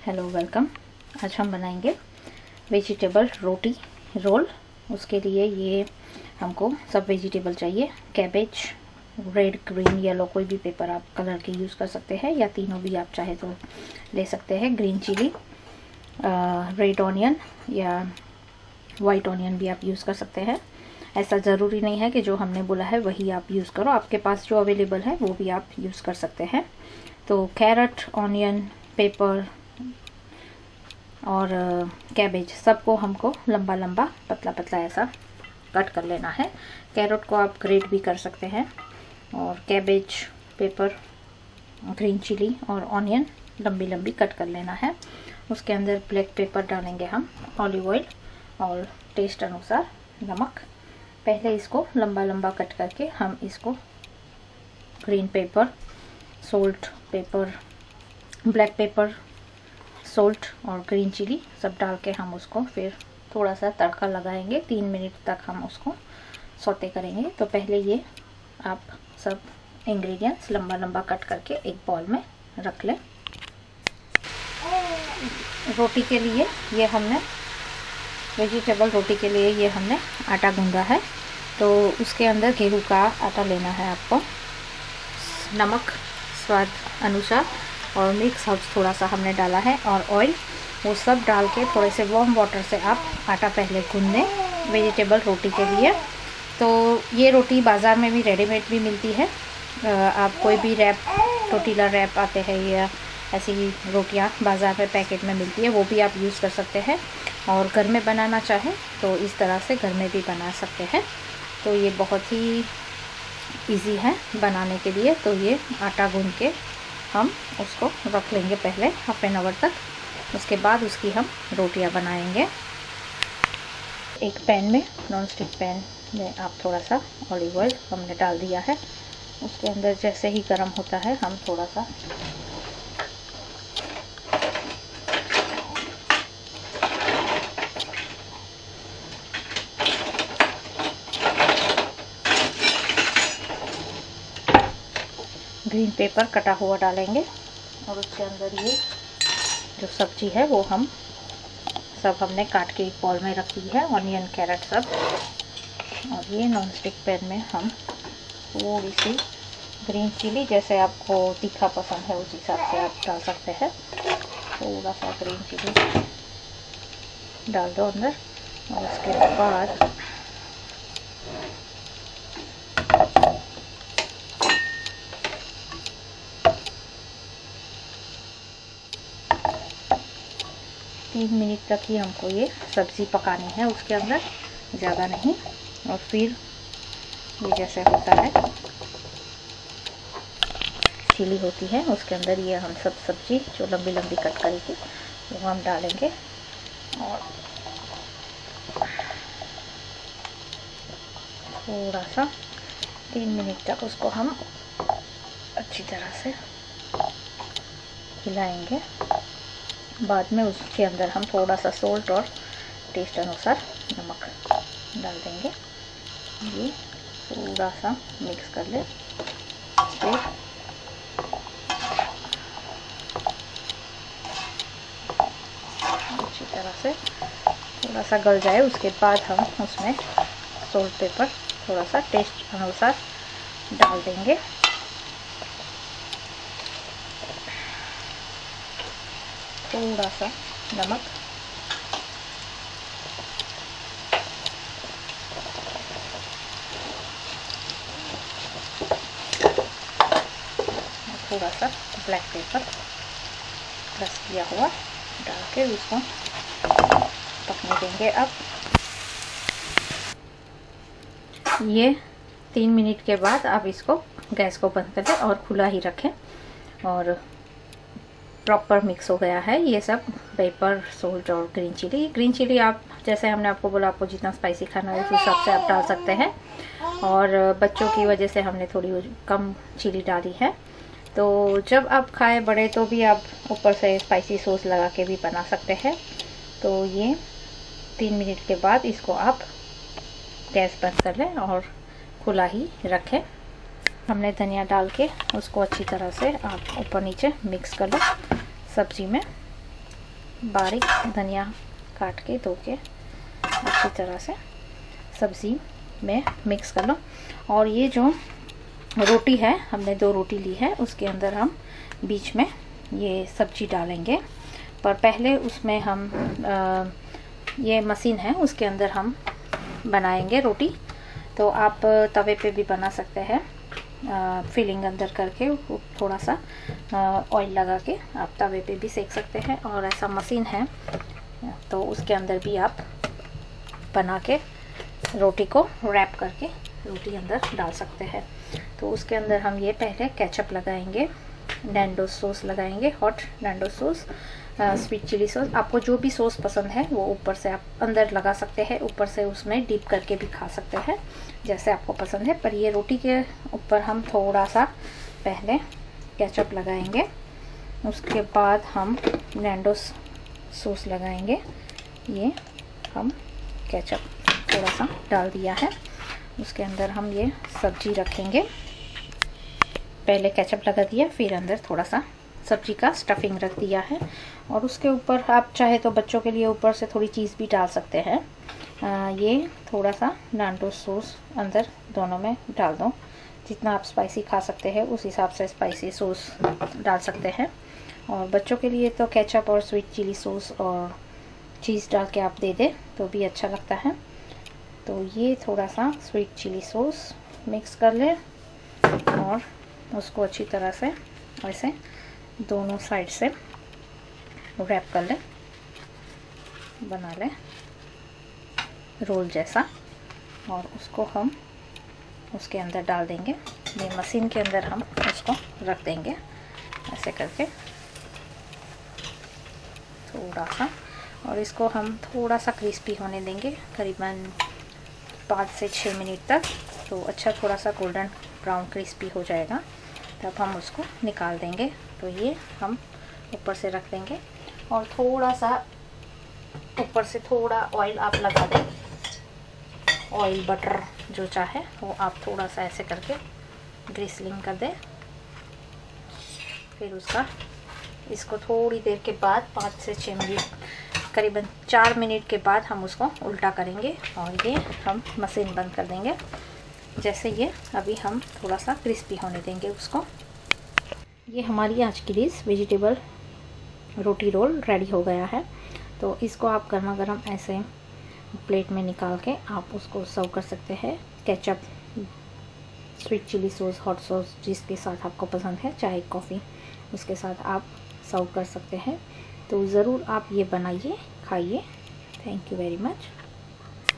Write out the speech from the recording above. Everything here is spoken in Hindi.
Hello welcome. आज हम बनाएंगे वेजिटेबल रोटी रोल। उसके लिए ये हमको सब वेजिटेबल चाहिए। कैबेज, रेड, ग्रीन, येलो, कोई भी पेपर आप कलर के यूज़ कर सकते हैं या तीनों भी आप चाहे तो ले सकते हैं। ग्रीन चिली, रेड ऑनियन या वाइट ऑनियन भी आप यूज़ कर सकते हैं। ऐसा ज़रूरी नहीं है कि जो हमने बोला है वही आप यूज़ करो, आपके पास जो अवेलेबल है वो भी आप यूज़ कर सकते हैं। तो कैरेट, ऑनियन, पेपर और कैबेज सबको हमको लंबा लंबा पतला पतला ऐसा कट कर लेना है। कैरेट को आप ग्रेट भी कर सकते हैं और कैबेज, पेपर, ग्रीन चिली और ऑनियन लंबी लंबी कट कर लेना है। उसके अंदर ब्लैक पेपर डालेंगे हम, ऑलिव ऑयल और टेस्ट अनुसार नमक। पहले इसको लंबा लंबा कट करके हम इसको green pepper, salt, paper, black pepper, salt और ग्रीन चिली सब डाल के हम उसको फिर थोड़ा सा तड़का लगाएंगे। 3 मिनट तक हम उसको सौते करेंगे। तो पहले ये आप सब इंग्रेडिएंट्स लंबा लंबा कट करके एक बॉल में रख लें। रोटी के लिए ये हमने वेजिटेबल रोटी के लिए ये हमने आटा गूंदा है। तो उसके अंदर गेहूं का आटा लेना है आपको। नमक स्वाद अनुसार और मिक्स हर्ब्स थोड़ा सा हमने डाला है और ऑयल, वो सब डाल के थोड़े से वार्म वाटर से आप आटा पहले गूंद लें वेजिटेबल रोटी के लिए। तो ये रोटी बाज़ार में भी रेडीमेड भी मिलती है। आप कोई भी रैप, टोटीला रैप आते हैं या ऐसी रोटियां बाज़ार में पैकेट में मिलती है, वो भी आप यूज़ कर सकते हैं। और घर में बनाना चाहें तो इस तरह से घर में भी बना सकते हैं। तो ये बहुत ही इजी है बनाने के लिए। तो ये आटा गूंद के हम उसको रख लेंगे पहले हाफ एन आवर तक। उसके बाद उसकी हम रोटियां बनाएंगे। एक पैन में, नॉन स्टिक पैन में आप थोड़ा सा ऑलिव ऑयल हमने डाल दिया है। उसके अंदर जैसे ही गर्म होता है हम थोड़ा सा ग्रीन पेपर कटा हुआ डालेंगे और उसके अंदर ये जो सब्जी है वो हम सब हमने काट के एक बॉल में रखी है, ऑनियन, कैरेट सब। और ये नॉन स्टिक पैन में हम थोड़ी सी ग्रीन चिली, जैसे आपको तीखा पसंद है उस हिसाब से आप डाल सकते हैं। थोड़ा सा ग्रीन चिली डाल दो अंदर और उसके बाद तीन मिनट तक ही हमको ये सब्ज़ी पकानी है उसके अंदर, ज़्यादा नहीं। और फिर ये जैसे होता है चिली होती है, उसके अंदर ये हम सब सब्ज़ी जो लंबी लंबी कट करी थी वो हम डालेंगे और थोड़ा सा 3 मिनट तक उसको हम अच्छी तरह से हिलाएंगे। बाद में उसके अंदर हम थोड़ा सा सोल्ट और टेस्ट अनुसार नमक डाल देंगे। ये थोड़ा सा मिक्स कर ले। फिर अच्छी तरह से थोड़ा सा गल जाए, उसके बाद हम उसमें सोल्ट, पेपर थोड़ा सा टेस्ट अनुसार डाल देंगे। थोड़ा सा नमक, थोड़ा सा ब्लैक पेपर क्रश किया हुआ डाल के उसको पकने देंगे। अब ये 3 मिनट के बाद आप इसको गैस को बंद कर दें और खुला ही रखें। और प्रॉपर मिक्स हो गया है ये सब, पेपर, सोल्ट और ग्रीन चिली। ग्रीन चिली आप, जैसे हमने आपको बोला, आपको जितना स्पाइसी खाना है उस हिसाब से आप डाल सकते हैं। और बच्चों की वजह से हमने थोड़ी कम चिली डाली है। तो जब आप खाए बड़े तो भी आप ऊपर से स्पाइसी सॉस लगा के भी बना सकते हैं। तो ये 3 मिनट के बाद इसको आप गैस बंद कर लें और खुला ही रखें। हमने धनिया डाल के उसको अच्छी तरह से आप ऊपर नीचे मिक्स कर लो सब्जी में। बारीक धनिया काट के धो के अच्छी तरह से सब्ज़ी में मिक्स कर लो। और ये जो रोटी है, हमने 2 रोटी ली है, उसके अंदर हम बीच में ये सब्जी डालेंगे। पर पहले उसमें हम ये मशीन है उसके अंदर हम बनाएंगे रोटी। तो आप तवे पे भी बना सकते हैं, फिलिंग अंदर करके थोड़ा सा ऑयल लगा के आप तवे पे भी सेक सकते हैं। और ऐसा मशीन है तो उसके अंदर भी आप बना के रोटी को रैप करके रोटी अंदर डाल सकते हैं। तो उसके अंदर हम ये पहले केचप लगाएंगे, नैंडो सॉस लगाएंगे, hot Nando sauce, sweet chilli sauce. आपको जो भी सॉस पसंद है वो ऊपर से आप अंदर लगा सकते हैं, ऊपर से उसमें डिप करके भी खा सकते हैं जैसे आपको पसंद है। पर ये रोटी के ऊपर हम थोड़ा सा पहले केचप लगाएंगे, उसके बाद हम नैंडो सॉस लगाएंगे। ये हम केचप थोड़ा सा डाल दिया है, उसके अंदर हम ये सब्जी रखेंगे। पहले केचप लगा दिया, फिर अंदर थोड़ा सा सब्जी का स्टफिंग रख दिया है। और उसके ऊपर आप चाहे तो बच्चों के लिए ऊपर से थोड़ी चीज़ भी डाल सकते हैं। ये थोड़ा सा नैंडो सॉस अंदर दोनों में डाल दो। जितना आप स्पाइसी खा सकते हैं उस हिसाब से स्पाइसी सॉस डाल सकते हैं। और बच्चों के लिए तो केचप और स्वीट चिली सॉस और चीज़ डाल के आप दे दें तो भी अच्छा लगता है। तो ये थोड़ा सा स्वीट चिली सॉस मिक्स कर ले और उसको अच्छी तरह से ऐसे दोनों साइड से रैप कर ले, बना ले रोल जैसा। और उसको हम उसके अंदर डाल देंगे, ये मशीन के अंदर हम उसको रख देंगे ऐसे करके थोड़ा सा। और इसको हम थोड़ा सा क्रिस्पी होने देंगे, करीबन 5 से 6 मिनट तक। तो अच्छा थोड़ा सा गोल्डन ब्राउन क्रिस्पी हो जाएगा, तब हम उसको निकाल देंगे। तो ये हम ऊपर से रख देंगे और थोड़ा सा ऊपर से थोड़ा ऑयल आप लगा दें, ऑयल बटर जो चाहे वो आप थोड़ा सा ऐसे करके ग्रिसलिंग कर दें। फिर इसको थोड़ी देर के बाद 5 से 6 मिनट, करीबन 4 मिनट के बाद हम उसको उल्टा करेंगे और ये हम मशीन बंद कर देंगे। जैसे ये अभी हम थोड़ा सा क्रिस्पी होने देंगे उसको। ये हमारी आज की डिश वेजिटेबल रोटी रोल रेडी हो गया है। तो इसको आप गर्मा गर्म ऐसे प्लेट में निकाल के आप उसको सर्व कर सकते हैं। Ketchup, sweet chilli sauce, hot sauce जिसके साथ आपको पसंद है, चाय कॉफ़ी उसके साथ आप सर्व कर सकते हैं। तो ज़रूर आप ये बनाइए, खाइए। Thank you very much.